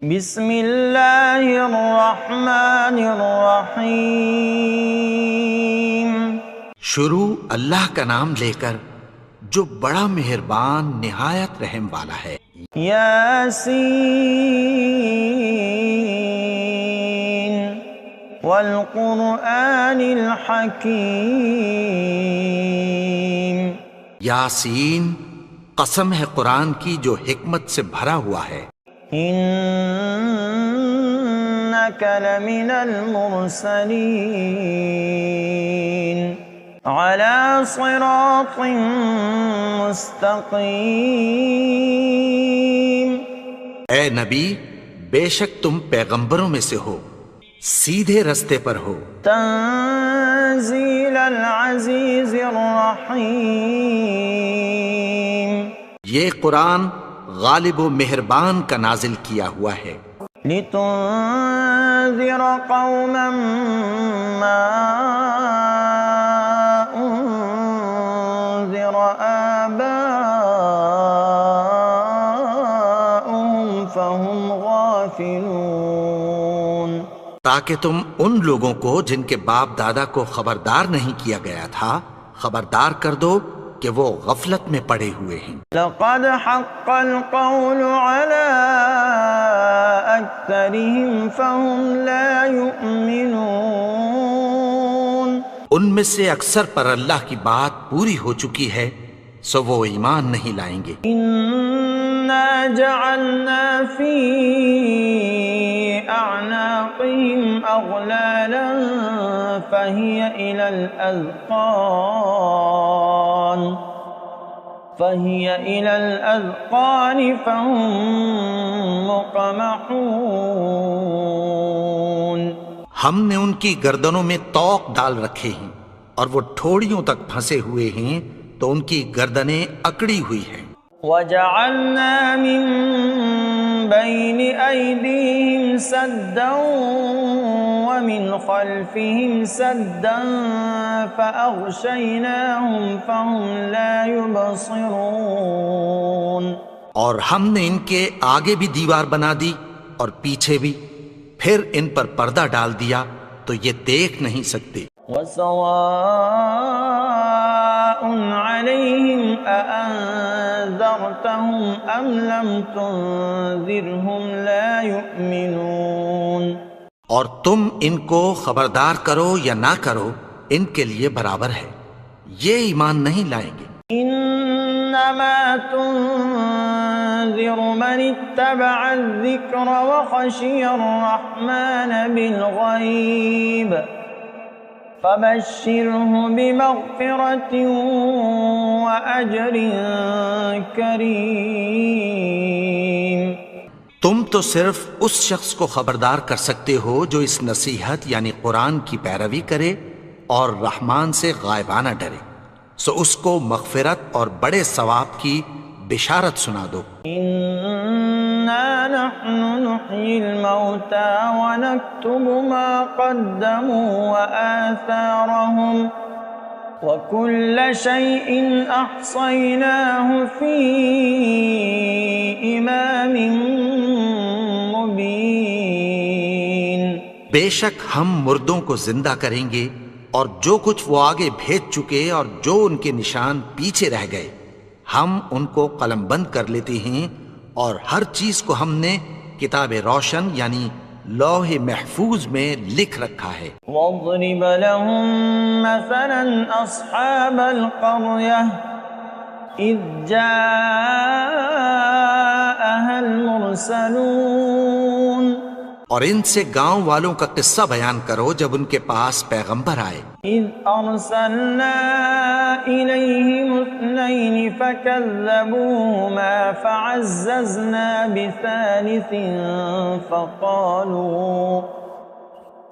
بسم اللہ الرحمن الرحیم۔ شروع اللہ کا نام لے کر جو بڑا مہربان نہایت رحم والا ہے۔ یاسین والقرآن الحکیم۔ یاسین، قسم ہے قرآن کی جو حکمت سے بھرا ہوا ہے۔ انک لمن المرسلین علی صراط مستقیم۔ اے نبی، بے شک تم پیغمبروں میں سے ہو، سیدھے رستے پر ہو۔ تنزیل العزیز الرحیم۔ یہ قرآن غالب و مہربان کا نازل کیا ہوا ہے۔ لتنذر قوما ما انذر آباؤهم فهم غافلون۔ تاکہ تم ان لوگوں کو جن کے باپ دادا کو خبردار نہیں کیا گیا تھا خبردار کر دو کہ وہ غفلت میں پڑے ہوئے ہیں۔ لقد حق القول على اکثرهم فهم لا يؤمنون۔ ان میں سے اکثر پر اللہ کی بات پوری ہو چکی ہے سو وہ ایمان نہیں لائیں گے۔ انا جعلنا في اعناقهم اغلالا فهي الى الاذقان فهم مقمحون۔ ہم نے ان کی گردنوں میں طوق ڈال رکھے ہیں اور وہ ٹھوڑیوں تک پھنسے ہوئے ہیں تو ان کی گردنیں اکڑی ہوئی ہیں۔ وَجَعَلْنَا مِن بَيْنِ أَيْدِيهِمْ سَدًّا وَمِنْ خَلْفِهِمْ سَدًّا فَأَغْشَيْنَاهُمْ فَهُمْ لَا يُبْصِرُونَ۔ اور ہم نے ان کے آگے بھی دیوار بنا دی اور پیچھے بھی، پھر ان پر پردہ ڈال دیا تو یہ دیکھ نہیں سکتے۔ وَسَوَاءٌ عَلَيْهِمْ أَأَنذَرْتَهُمْ أَمْ لَمْ تُنذِرْهُمْ لَا يُؤْمِنُونَ۔ اور تم ان کو خبردار کرو یا نہ کرو ان کے لیے برابر ہے، یہ ایمان نہیں لائیں گے۔ انما تنذر من اتبع الذکر وخشی الرحمن بالغیب فبشرہ بمغفرۃ واجر کریم۔ تم تو صرف اس شخص کو خبردار کر سکتے ہو جو اس نصیحت یعنی قرآن کی پیروی کرے اور رحمان سے غائبانہ ڈرے، سو اس کو مغفرت اور بڑے ثواب کی بشارت سنا دو۔ انا نحن نحیی الموتى ونکتب ما قدموا وآثارهم وكل شيء احصیناه فی امام مبین۔ بے شک ہم مردوں کو زندہ کریں گے اور جو کچھ وہ آگے بھیج چکے اور جو ان کے نشان پیچھے رہ گئے ہم ان کو قلم بند کر لیتے ہیں، اور ہر چیز کو ہم نے کتاب روشن یعنی لوح محفوظ میں لکھ رکھا ہے۔ وَاضْرِبْ لَهُمْ مَثَلًا أَصْحَابَ الْقَرْيَةِ إِذْ جَاءَهَا الْمُرْسَلُونَ۔ اور ان سے گاؤں والوں کا قصہ بیان کرو جب ان کے پاس پیغمبر آئے۔ إِذْ أَرْسَلْنَا إِلَيْهِمُ اثْنَيْنِ فَكَذَّبُوهُمَا فَعَزَّزْنَا بِثَالِثٍ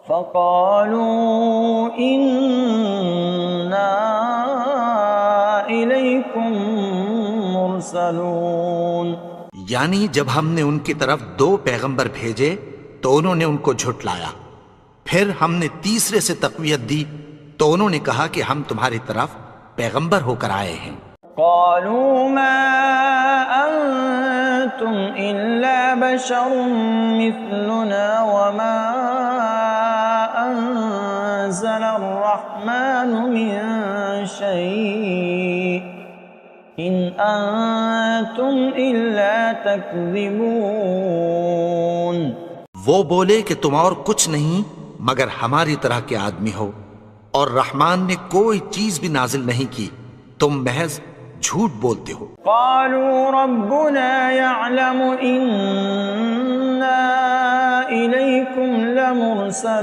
فَقَالُوا إِنَّا إِلَيْكُمْ مُرْسَلُونَ۔ یعنی جب ہم نے ان کی طرف 2 پیغمبر بھیجے تو انہوں نے ان کو جھٹلایا، پھر ہم نے تیسرے سے تقویت دی تو انہوں نے کہا کہ ہم تمہاری طرف پیغمبر ہو کر آئے ہیں۔ قالوا ما أنتم إلا بشر مثلنا وما أنزل الرحمن من شيء إن أنتم إلا تكذبون. وہ بولے کہ تم اور کچھ نہیں مگر ہماری طرح کے آدمی ہو، اور رحمان نے کوئی چیز بھی نازل نہیں کی، تم محض جھوٹ بولتے ہو. قالوا ربنا يعلم إنا إليكم لمرسلون.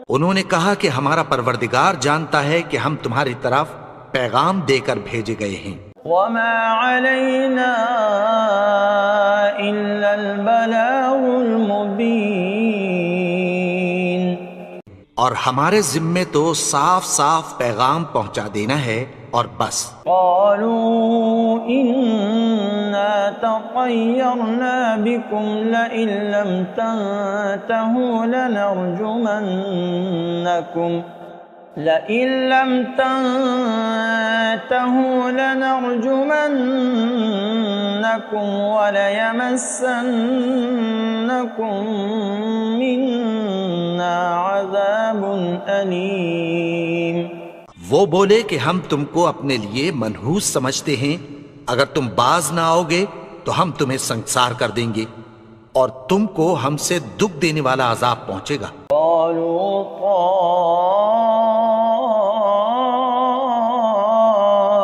انہوں نے کہا کہ ہمارا پروردگار جانتا ہے کہ ہم تمہاری طرف پیغام دے کر بھیجے گئے ہیں. وما علينا إلا البلاغ المبين. اور ہمارے ذمے تو صاف صاف پیغام پہنچا دینا ہے اور بس. قالوا إنا تطيرنا بكم لئن لم تنتهوا لنرجمنكم وليمسنكم منا عذاب أليم. وہ بولے کہ ہم تم کو اپنے لیے منحوس سمجھتے ہیں، اگر تم باز نہ آؤ گے تو ہم تمہیں سنسار کر دیں گے اور تم کو ہم سے دکھ دینے والا عذاب پہنچے گا. قالوا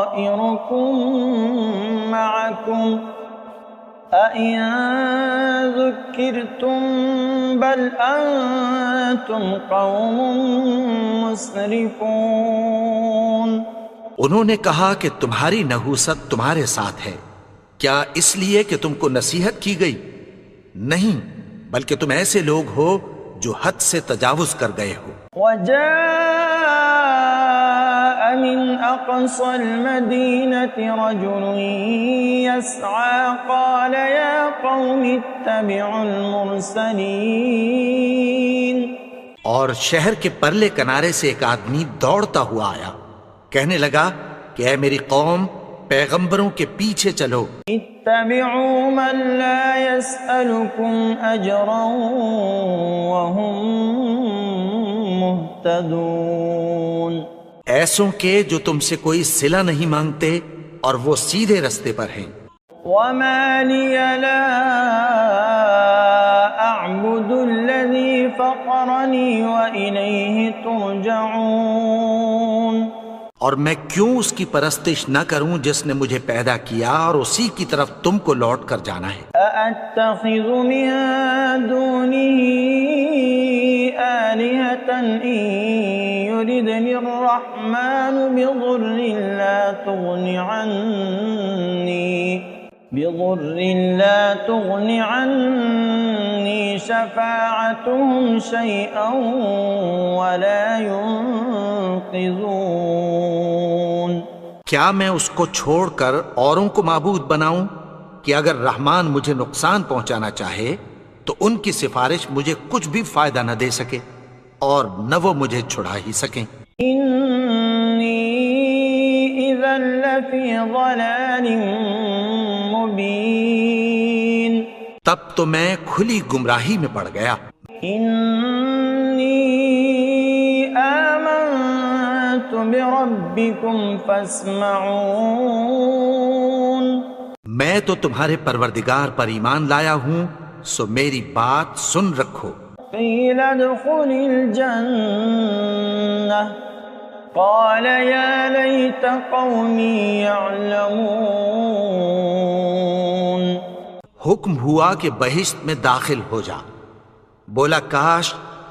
طائركم معكم أئن ذكرتم بل أنتم قوم مسرفون. انہوں نے کہا کہ تمہاری نحوست تمہارے ساتھ ہے، کیا اس لیے کہ تم کو نصیحت کی گئی؟ نہیں، بلکہ تم ایسے لوگ ہو جو حد سے تجاوز کر گئے ہو. وجاء من أقصى المدينة رجل يسعى قال يا قوم اتبعوا المرسلين. اور شہر کے پرلے کنارے سے ایک آدمی دوڑتا ہوا آیا، کہنے لگا کہ اے میری قوم، پیغمبروں کے پیچھے چلو. اتبعوا من لا يسألكم أجرا وهم مهتدون. ایسوں کے جو تم سے کوئی صلہ نہیں مانگتے اور وہ سیدھے رستے پر ہیں. وما لي لا أعبد الذي فطرني وإليه ترجعون. اور میں کیوں اس کی پرستش نہ کروں جس نے مجھے پیدا کیا اور اسی کی طرف تم کو لوٹ کر جانا ہے. أأتخذ من دونه آلهة إن يردني الرحمن بضر لا تغن عني شفاعتهم شيئا ولا ينقذون. کیا میں اس کو چھوڑ کر اوروں کو معبود بناؤں کہ اگر رحمان مجھے نقصان پہنچانا چاہے تو ان کی سفارش مجھے کچھ بھی فائدہ نہ دے سکے اور نہ وہ مجھے چھڑا ہی سکیں. إني إذا لفي ضلال مبين. تب تو میں کھلی گمراہی میں پڑ گیا. إني آمنت بربكم فاسمعون. میں تو تمہارے پروردگار پر ایمان لایا ہوں، سو میری بات سن رکھو. قيل ادخل الجنة قال يا ليت قومي يعلمون. حکم ہوا کہ بہشت میں داخل ہو جا. بولا کاش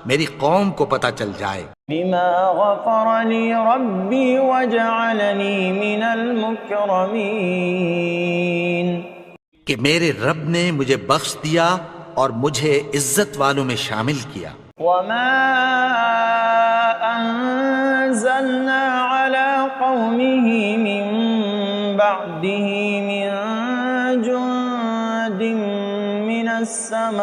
میری قوم کو پتہ چل جائے. بما غفر لي ربي وجعلني من المكرمين. کہ میرے رب نے مجھے بخش دیا اور مجھے عزت والوں میں شامل کیا. وما أنزلنا على قومه من بعده من جند من السماء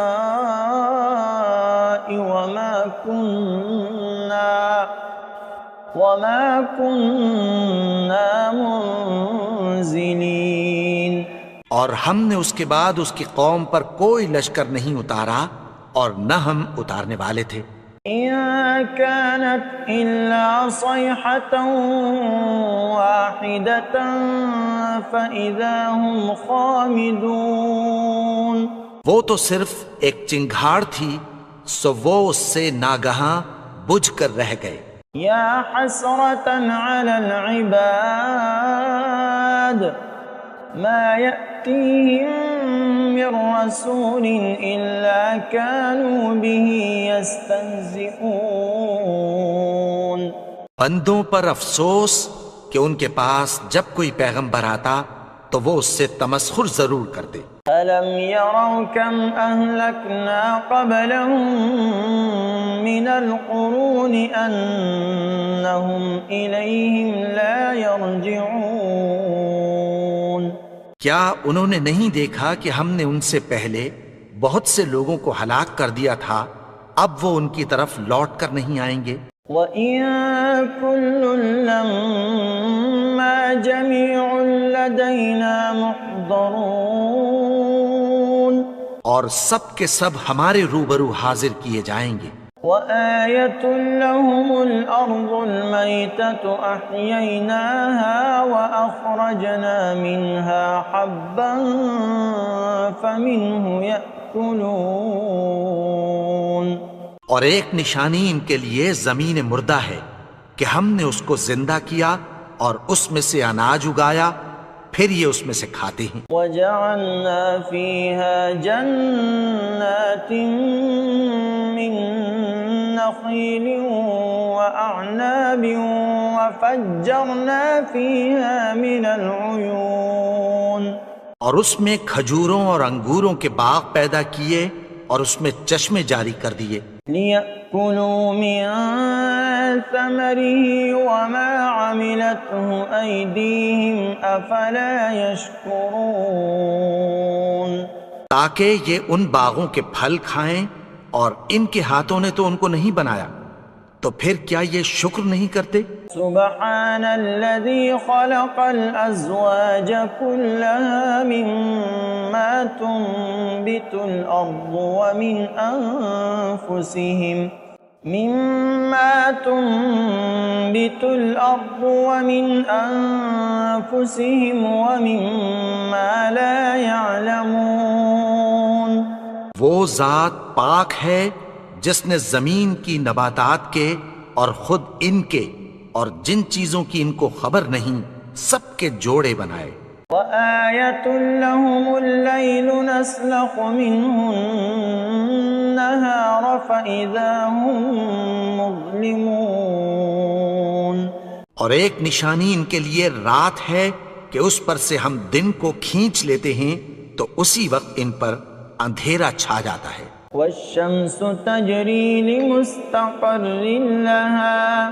وما كنا منزلين. اور ہم نے اس کے بعد اس کی قوم پر کوئی لشکر نہیں اتارا اور نہ ہم اتارنے والے تھے۔ إن كانت إلا صيحة واحدة فإذا هم خامدون۔ وہ تو صرف ایک چنگھاڑ تھی، سو وہ اس سے ناگہاں بجھ کر رہ گئے۔ یا حسرة على العباد ما يأتيهم من رسول إلا كانوا به يستهزئون۔ بندوں پر افسوس کہ ان کے پاس جب کوئی پیغمبر آتا تو وہ اس سے تمسخر ضرور کرتے۔ أَلَمْ يَرَوْا كَمْ أَهْلَكْنَا قَبْلَهُمْ مِنَ الْقُرُونِ أَنَّهُمْ إِلَيْهِمْ لَا يَرْجِعُونَ۔ کیا انہوں نے نہیں دیکھا کہ ہم نے ان سے پہلے بہت سے لوگوں کو ہلاک کر دیا تھا، اب وہ ان کی طرف لوٹ کر نہیں آئیں گے؟ وَإِن كُلٌّ لَّمَّا جَمِيعٌ لَّدَيْنَا مُحْضَرُونَ۔ اور سب کے سب ہمارے روبرو حاضر کیے جائیں گے۔ وَآيَةٌ لَّهُمُ الْأَرْضُ الْمَيْتَةُ أَحْيَيْنَاهَا وَأَخْرَجْنَا مِنْهَا حَبًّا فَمِنْهُ يَأْكُلُونَ۔ اور ایک نشانی ان کے لیے زمین مردہ ہے کہ ہم نے اس کو زندہ کیا اور اس میں سے اناج اگایا، پھر یہ اس میں سے کھاتے ہیں۔ وَجَعَلْنَا فِيهَا جَنَّاتٍ مِّن نَخِيلٍ وَأَعْنَابٍ وَفَجَّرْنَا فِيهَا مِنَ الْعُيُونِ۔ اور اس میں کھجوروں اور انگوروں کے باغ پیدا کیے اور اس میں چشمے جاری کر دیے۔ لِيَأْكُلُوا مِن ثَمَرِهِ وَمَا عَمِلَتْهُ أَيْدِيهِمْ أَفَلَا يَشْكُرُونَ۔ تاکہ یہ ان باغوں کے پھل کھائیں، اور ان کے ہاتھوں نے تو ان کو نہیں بنایا، تو پھر کیا یہ شکر نہیں کرتے؟ سبحان الذي خلق الأزواج كلها مما تنبت الأرض ومن أنفسهم ومما لا يعلمون۔ وہ ذات پاک ہے جس نے زمین کی نباتات کے اور خود ان کے اور جن چیزوں کی ان کو خبر نہیں سب کے جوڑے بنائے۔ وَآيَةٌ لَّهُمُ اللَّيْلُ نَسْلَخُ مِنْهُ النَّهَارَ فَإِذَا هُم مُظْلِمُونَ۔ اور ایک نشانی ان کے لیے رات ہے کہ اس پر سے ہم دن کو کھینچ لیتے ہیں تو اسی وقت ان پر اندھیرا چھا جاتا ہے۔ وَالشَّمْسُ تَجْرِي لِمُسْتَقَرٍّ لَّهَا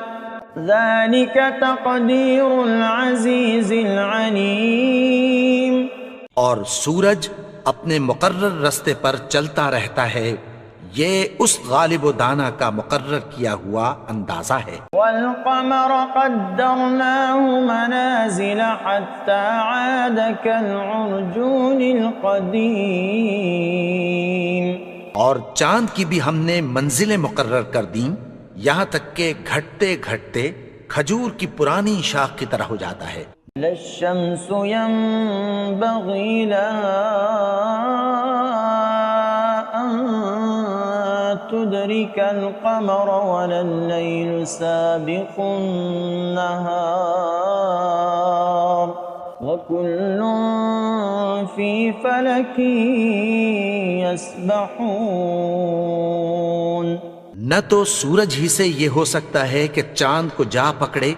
ذَلِكَ تَقْدِيرُ الْعَزِيزِ الْعَلِيمِ۔ اور سورج اپنے مقرر رستے پر چلتا رہتا ہے، یہ اس غالب و دانا کا مقرر کیا ہوا اندازہ ہے۔ وَالْقَمَرَ قَدَّرْنَاهُ مَنَازِلَ حَتَّى عَادَ كَالْعُرْجُونِ الْقَدِيمِ۔ اور چاند کی بھی ہم نے منزلیں مقرر کر دیں، یہاں تک کہ گھٹتے گھٹتے کھجور کی پرانی شاخ کی طرح ہو جاتا ہے۔ لَا الشَّمْسُ يَنبَغِي لَهَا أَن تُدْرِكَ الْقَمَرَ وَلَا اللَّيْلُ سَابِقُ النَّهَارِ وَكُلٌّ فِي فَلَكٍ يَسْبَحُونَ۔ نہ تو سورج ہی سے یہ ہو سکتا ہے کہ چاند کو جا پکڑے،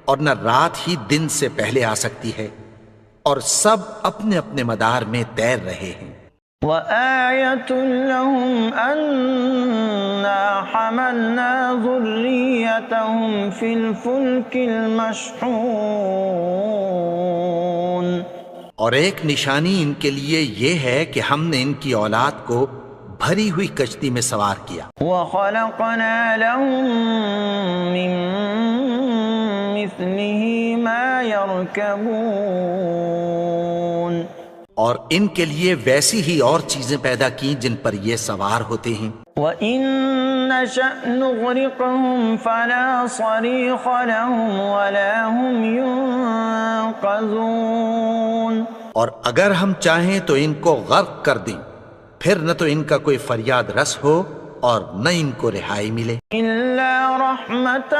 اور نہ رات ہی دن سے پہلے آ سکتی ہے، اور سب اپنے اپنے مدار میں تیر رہے ہیں۔ وَآيَةٌ لَّهُمْ أَنَّا حَمَلْنَا ذُرِّيَّتَهُمْ فِي الْفُلْكِ الْمَشْحُونِ۔ اور ایک نشانی ان کے لیے یہ ہے کہ ہم نے ان کی اولاد کو بھری ہوئی کشتی میں سوار کیا۔ وَخَلَقْنَا لَهُم مِّن مِّثْلِهِ مَا يَرْكَبُونَ۔ اور ان کے لیے ویسی ہی اور چیزیں پیدا کی جن پر یہ سوار ہوتے ہیں. وَإِن نَّشَأْ نُغْرِقْهُمْ فَلَا صَرِيخَ لَهُمْ وَلَا هُمْ يُنقَذُونَ. اور اگر ہم چاہیں تو ان کو غرق کر دیں، پھر نہ تو ان کا کوئی فریاد رس ہو اور نہ ان کو رہائی ملے. إِلَّا رَحْمَةً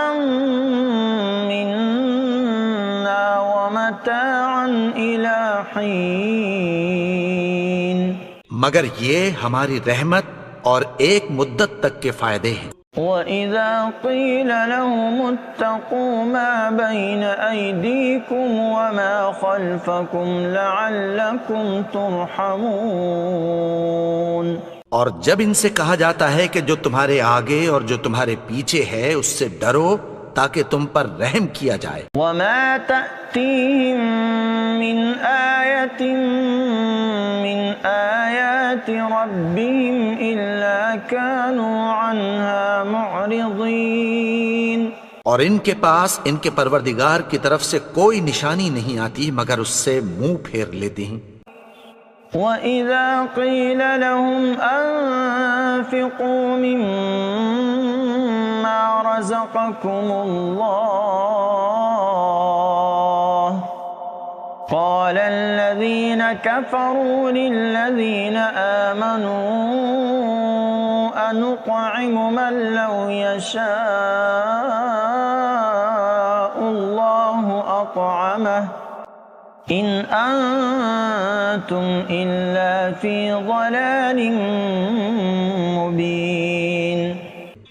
مِّنَّا وَمَتَاعًا إِلَىٰ حِينٍ. مگر یہ ہماری رحمت اور ایک مدت تک کے فائدے ہیں. وَإِذَا قِيلَ لَهُمُ اتَّقُوا مَا بَيْنَ أَيْدِيكُمْ وَمَا خَلْفَكُمْ لَعَلَّكُمْ تُرْحَمُونَ. اور جب ان سے کہا جاتا ہے کہ جو تمہارے آگے اور جو تمہارے پیچھے ہے اس سے ڈرو تاکہ تم پر رحم کیا جائے. وَمَا تَأْتِيهِم مِّنْ آيَةٍ مِّنْ آيَاتِ رَبِّهِمْ إِلَّا كَانُوا عَنْهَا مُعْرِضِينَ. اور ان کے پاس ان کے پروردگار کی طرف سے کوئی نشانی نہیں آتی مگر اس سے منہ پھیر لیتے ہیں. وَإِذَا قِيلَ لَهُمْ أَنفِقُوا مِمَّا رَزَقَكُمُ اللَّهُ قَالَ الَّذِينَ كَفَرُوا لِلَّذِينَ آمَنُوا أَنُطْعِمُ مَن لَّوْ يَشَاءُ اللَّهُ أَطْعَمَهُ إِنْ أَنْتُمْ إِلَّا فِي ضَلَالٍ مُبِينٍ.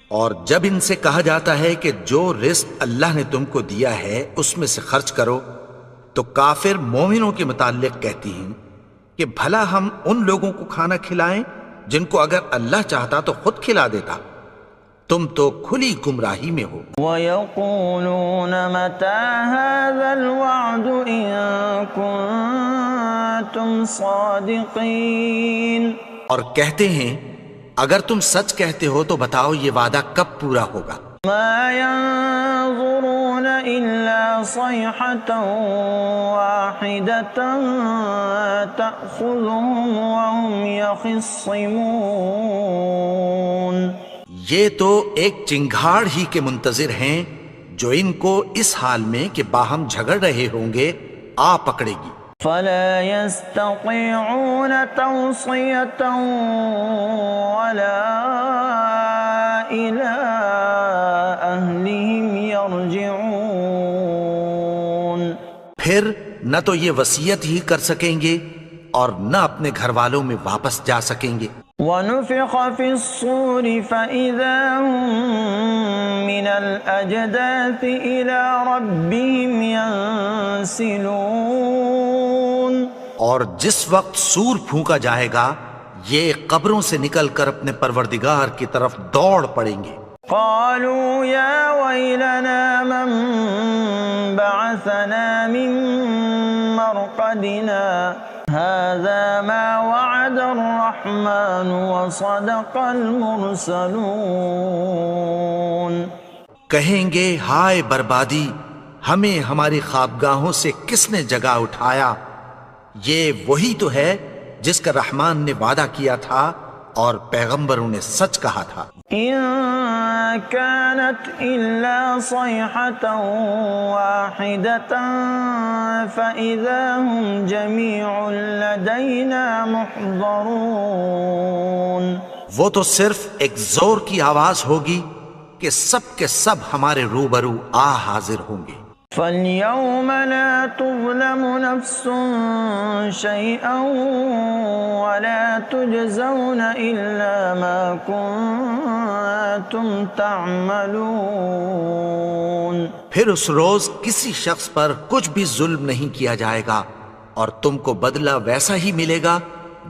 اور جب ان سے کہا جاتا ہے کہ جو رزق اللہ نے تم کو دیا ہے اس میں سے خرچ کرو تو کافر مومنوں کے متعلق کہتی ہیں کہ بھلا ہم ان لوگوں کو کھانا کھلائیں جن کو اگر اللہ چاہتا تو خود کھلا دیتا. تم تو کھلی گمراہی میں ہو. وَيَقُولُونَ مَتَى هَذَا الْوَعْدُ إِن كُنتُمْ صَادِقِينَ. اور کہتے ہیں اگر تم سچ کہتے ہو تو بتاؤ یہ وعدہ کب پورا ہوگا. مَا يَنظُرُونَ إِلَّا صَيْحَةً وَاحِدَةً تَأْخُذُهُمْ وَهُمْ يَخِصِّمُونَ. یہ تو ایک چنگھاڑ ہی کے منتظر ہیں جو ان کو اس حال میں کہ باہم جھگڑ رہے ہوں گے آ پکڑے گی. فَلَا يَسْتَطِيعُونَ تَوْصِيَةً وَلَا إِلَىٰ أَهْلِهِمْ يَرْجِعُونَ. پھر نہ تو یہ وصیت ہی کر سکیں گے اور نہ اپنے گھر والوں میں واپس جا سکیں گے. وَنُفِخَ فِي الصُّورِ فَإِذَا هُم مِّنَ الْأَجْدَاثِ إِلَىٰ رَبِّهِمْ يَنسِلُونَ. اور جس وقت سور پھونکا جائے گا یہ قبروں سے نکل کر اپنے پروردگار کی طرف دوڑ پڑیں گے. قالوا يا ويلنا من بعثنا من مرقدنا هذا ما وعد الرحمن وصدق المرسلون. کہیں گے ہائے بربادی، ہمیں ہماری خوابگاہوں سے کس نے جگا اٹھایا؟ یہ وہی تو ہے جس کا رحمان نے وعدہ کیا تھا اور پیغمبروں نے سچ کہا تھا. إن كانت إلا صيحة واحدة فإذا هم جميع لدينا محضرون. وہ تو صرف ایک زور کی آواز ہوگی کہ سب کے سب ہمارے روبرو آ حاضر ہوں گے. فَالْيَوْمَ لَا تُظْلَمُ نَفْسٌ شَيْئًا وَلَا تُجْزَوْنَ إِلَّا مَا كُنتُمْ تَعْمَلُونَ. پھر اس روز کسی شخص پر کچھ بھی ظلم نہیں کیا جائے گا اور تم کو بدلہ ویسا ہی ملے گا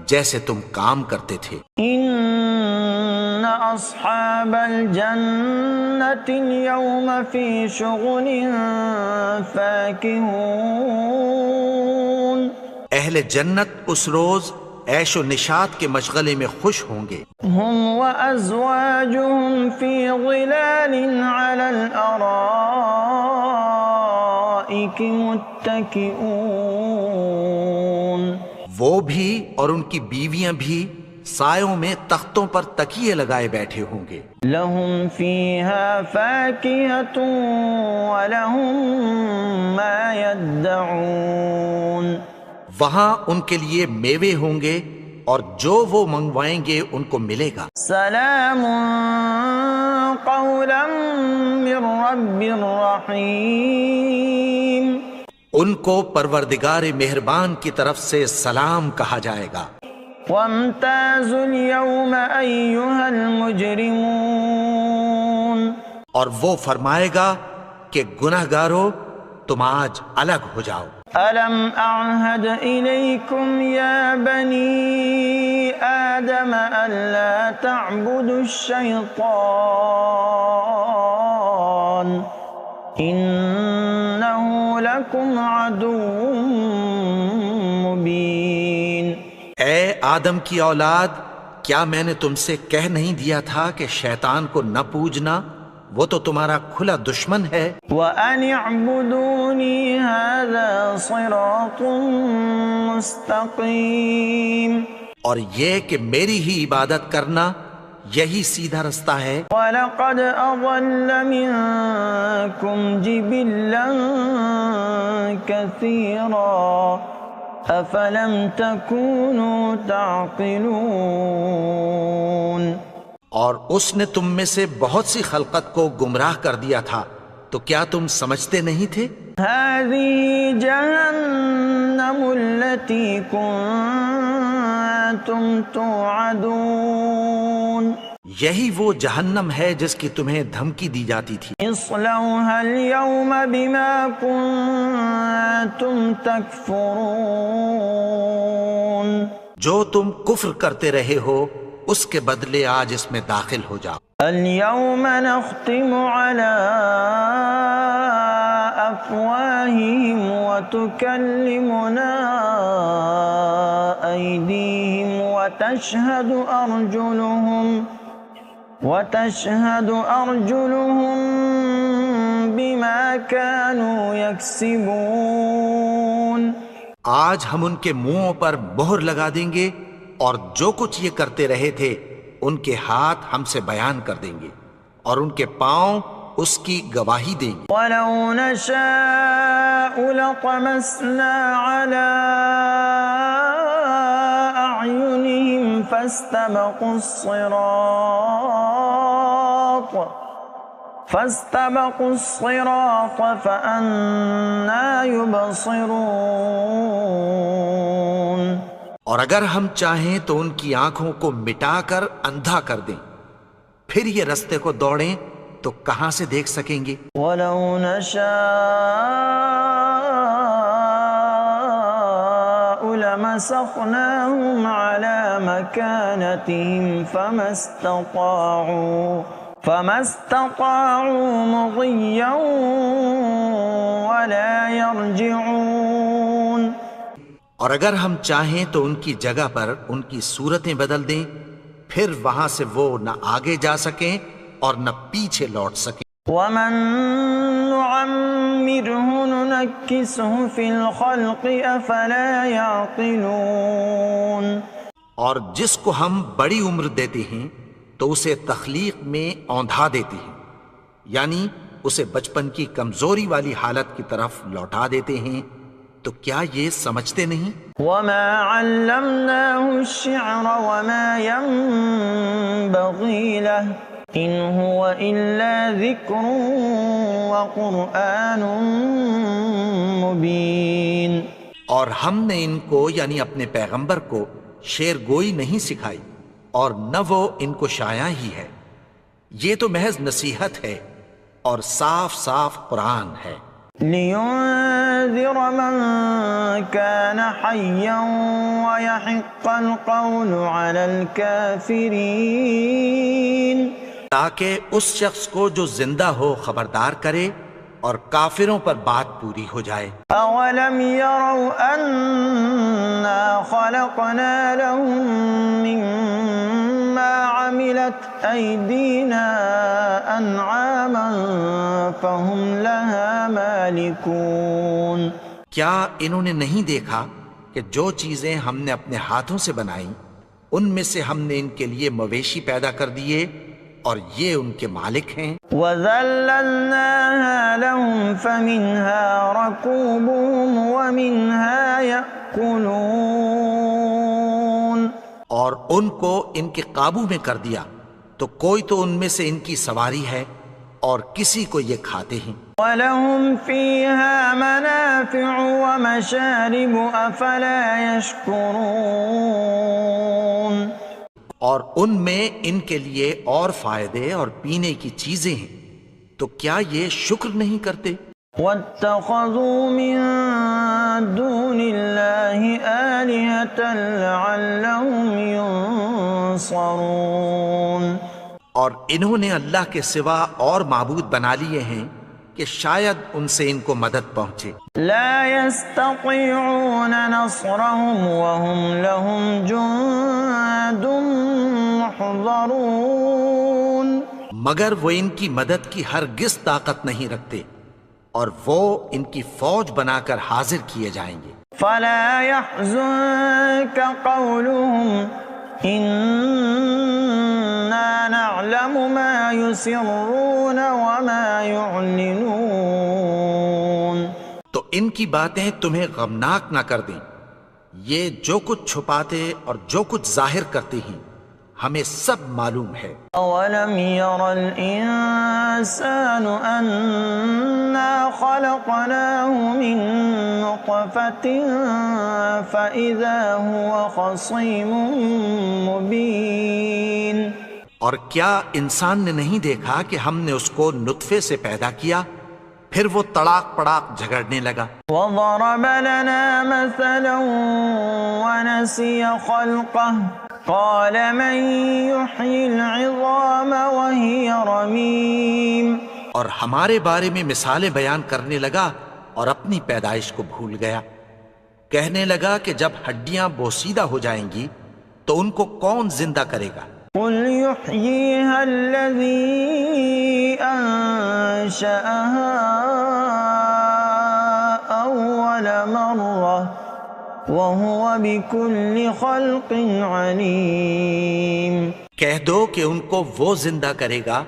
جیسے تم کام کرتے تھے. إِنَّ أَصْحَابَ الْجَنَّةِ الْيَوْمَ فِي شُغُلٍ فَاكِهُونَ. اہل جنت اس روز عیش و نشاط کے مشغلے میں خوش ہوں گے. هُمْ وَأَزْوَاجُهُمْ فِي ظِلَالٍ عَلَى الْأَرَائِكِ مُتَّكِئُونَ. وہ بھی اور ان کی بیویاں بھی سایوں میں تختوں پر تکیے لگائے بیٹھے ہوں گے. لهم فيها فاكهة ولهم ما يدعون. وہاں ان کے لیے میوے ہوں گے اور جو وہ منگوائیں گے ان کو ملے گا. سلام قولا من رب رحیم. ان کو پروردگار مہربان کی طرف سے سلام کہا جائے گا. وامتازوا اليوم أيها المجرمون. اور وہ فرمائے گا کہ گنہگارو تم آج الگ ہو جاؤ. ألم أعهد إليكم يا بني آدم ألا تعبدوا الشيطان إنه لكم عدو مبين. اے آدم کی اولاد، کیا میں نے تم سے کہہ نہیں دیا تھا کہ شیطان کو نہ پوجنا؟ وہ تو تمہارا کھلا دشمن ہے. وَأَنِ اعْبُدُونِي هَذَا صِرَاطٌ مُسْتَقِيمٌ. اور یہ کہ میری ہی عبادت کرنا یہی سیدھا رستہ ہے. وَلَقَدْ أَضَلَّ مِنكُمْ جِبِلًّا كَثِيرًا أَفَلَمْ تَكُونُوا تَعْقِلُونَ. اور اس نے تم میں سے بہت سی خلقت کو گمراہ کر دیا تھا، تو کیا تم سمجھتے نہیں تھے؟ هذه جهنم التي كنتم توعدون. یہی وہ جہنم ہے جس کی تمہیں دھمکی دی جاتی تھی. اصلوها اليوم بما كنتم تكفرون. جو تم کفر کرتے رہے ہو اس کے بدلے آج اس میں داخل ہو جاؤ. اليوم نختم على أفواههم وتكلمنا أيديهم وتشهد أرجلهم بما كانوا يكسبون. آج ہم ان کے منہوں پر مہر لگا دیں گے اور جو کچھ یہ کرتے رہے تھے ان کے ہاتھ ہم سے بیان کر دیں گے اور ان کے پاؤں اس کی گواہی دیں گے. وَلَوْ نَشَاءُ لَطَمَسْنَا عَلَىٰ أَعْيُنِهِمْ فَاسْتَبَقُوا الصِّرَاطَ فَأَنَّىٰ يُبْصِرُونَ. اور اگر ہم چاہیں تو ان کی آنکھوں کو مٹا کر اندھا کر دیں، پھر یہ رستے کو دوڑیں تو کہاں سے دیکھ سکیں گے. وَلَوْ نَشَاءُ لَمَسَخْنَاهُمْ عَلَى مَكَانَتِهِمْ فَمَا اسْتَطَاعُوا مُضِيًّا وَلَا يَرْجِعُونَ. اور اگر ہم چاہیں تو ان کی جگہ پر ان کی صورتیں بدل دیں، پھر وہاں سے وہ نہ آگے جا سکیں اور نہ پیچھے لوٹ سکیں. وَمَن نُعَمِّرْهُ نُنَكِّسْهُ فِي الْخَلْقِ أَفَلَا يَعْقِلُونَ. اور جس کو ہم بڑی عمر دیتے ہیں تو اسے تخلیق میں اوندھا دیتے ہیں، یعنی اسے بچپن کی کمزوری والی حالت کی طرف لوٹا دیتے ہیں. تو کیا یہ سمجھتے نہیں؟ وَمَا عَلَّمْنَاهُ الشِّعْرَ وَمَا يَنبَغِي لَهُ إِنْ هُوَ إِلَّا ذِكْرٌ وَقُرْآنٌ مُبِينٌ. اور ہم نے ان کو یعنی اپنے پیغمبر کو شعر گوئی نہیں سکھائی اور نہ وہ ان کو شایع ہی ہے. یہ تو محض نصیحت ہے اور صاف صاف قرآن ہے. لِيُنذِرَ مَن كَانَ حَيًّا وَيَحِقَّ الْقَوْلُ عَلَى الْكَافِرِينَ. تاکہ اس شخص کو جو زندہ ہو خبردار کرے اور کافروں پر بات پوری ہو جائے. أَوَلَمْ يَرَوْا أَنَّا خَلَقْنَا لَهُم مِّمَّا عَمِلَتْ أَيْدِينَا أَنْعَامًا فَهُمْ لَهَا مَالِكُونَ. کیا انہوں نے نہیں دیکھا کہ جو چیزیں ہم نے اپنے ہاتھوں سے بنائیں ان میں سے ہم نے ان کے لیے مویشی پیدا کر دیے اور یہ ان کے مالک ہیں. وَذَلَّلْنَاهَا لَهُمْ فَمِنْهَا رَكُوبُهُمْ وَمِنْهَا يَأْكُلُونَ. اور ان کو ان کے قابو میں کر دیا تو کوئی تو ان میں سے ان کی سواری ہے اور کسی کو یہ کھاتے ہیں. وَلَهُمْ فِيهَا مَنَافِعُ وَمَشَارِبُ أَفَلَا يَشْكُرُونَ. اور ان میں ان کے لیے اور فائدے اور پینے کی چیزیں ہیں تو کیا یہ شکر نہیں کرتے؟ وَاتَّخَذُوا مِن دُونِ اللَّهِ آلِهَةً لَعَلَّهُمْ يُنصَرُونَ. اور انہوں نے اللہ کے سوا اور معبود بنا لیے ہیں کہ شاید ان سے ان کو مدد پہنچے. لا يستطيعون نصرهم وهم لهم جند محضرون. مگر وہ ان کی مدد کی ہرگز طاقت نہیں رکھتے اور وہ ان کی فوج بنا کر حاضر کیے جائیں گے. فلا يحزنك قولهم إنا نعلم ما يسرون وما يعلنون. تو ان کی باتیں تمہیں غمناک نہ کر دیں. یہ جو کچھ چھپاتے اور جو کچھ ظاہر کرتے ہیں ہمیں سب معلوم ہے. أولم ير الإنسان أنا خلقناه من نطفة فإذا هو خصيم مبين. اور کیا انسان نے نہیں دیکھا کہ ہم نے اس کو نطفے سے پیدا کیا پھر وہ تڑاک پڑاک جھگڑنے لگا. وضرب لنا مثلا ونسي خلقه قال من يحيي العظام وهي رميم. اور ہمارے بارے میں مثالیں بیان کرنے لگا اور اپنی پیدائش کو بھول گیا. کہنے لگا کہ جب ہڈیاں بوسیدہ ہو جائیں گی تو ان کو کون زندہ کرے گا؟ قل يحييها الذي أنشأها أول مرة وهو بكل خلق عليم. کہہ دو کہ ان کو وہ زندہ کرے گا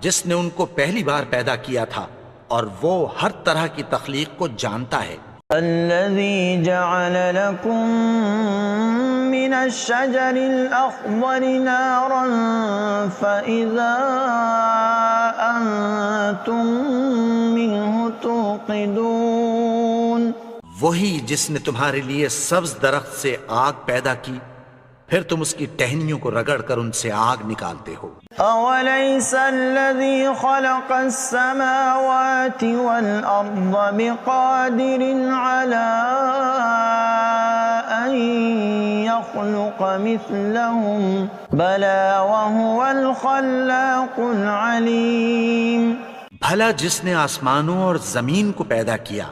جس نے ان کو پہلی بار پیدا کیا تھا اور وہ ہر طرح کی تخلیق کو جانتا ہے. الذي جعل لكم من الشجر الأخضر نارا فإذا أنتم منه توقدون. وہی جس نے تمہارے لیے سبز درخت سے آگ پیدا کی پھر تم اس کی ٹہنیوں کو رگڑ کر ان سے آگ نکالتے ہو. أوليس الذي خلق السماوات والأرض بقادر على أن يخلق مثلهم بلى وهو الخلاق العليم. بھلا جس نے آسمانوں اور زمین کو پیدا کیا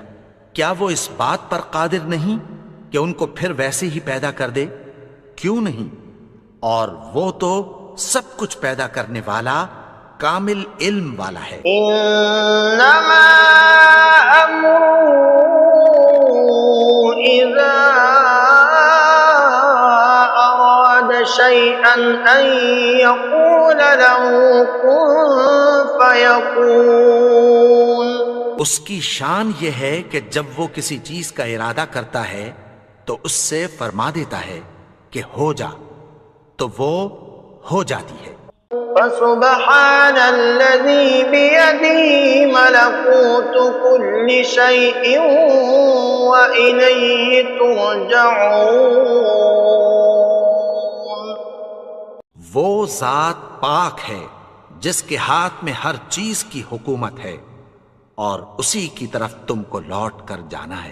کیا وہ اس بات پر قادر نہیں کہ ان کو پھر ویسے ہی پیدا کر دے؟ کیوں نہیں؟ اور وہ تو سب کچھ پیدا کرنے والا کامل علم والا ہے. انما امره اذا اراد شيئا ان يقول له كن فيكون. اس کی شان یہ ہے کہ جب وہ کسی چیز کا ارادہ کرتا ہے تو اس سے فرما دیتا ہے کہ ہو جا تو وہ ہو جاتی ہے. فسبحان الذي بيده ملكوت كل شيء وإليه ترجعون. وہ ذات پاک ہے جس کے ہاتھ میں ہر چیز کی حکومت ہے اور اسی کی طرف تم کو لوٹ کر جانا ہے.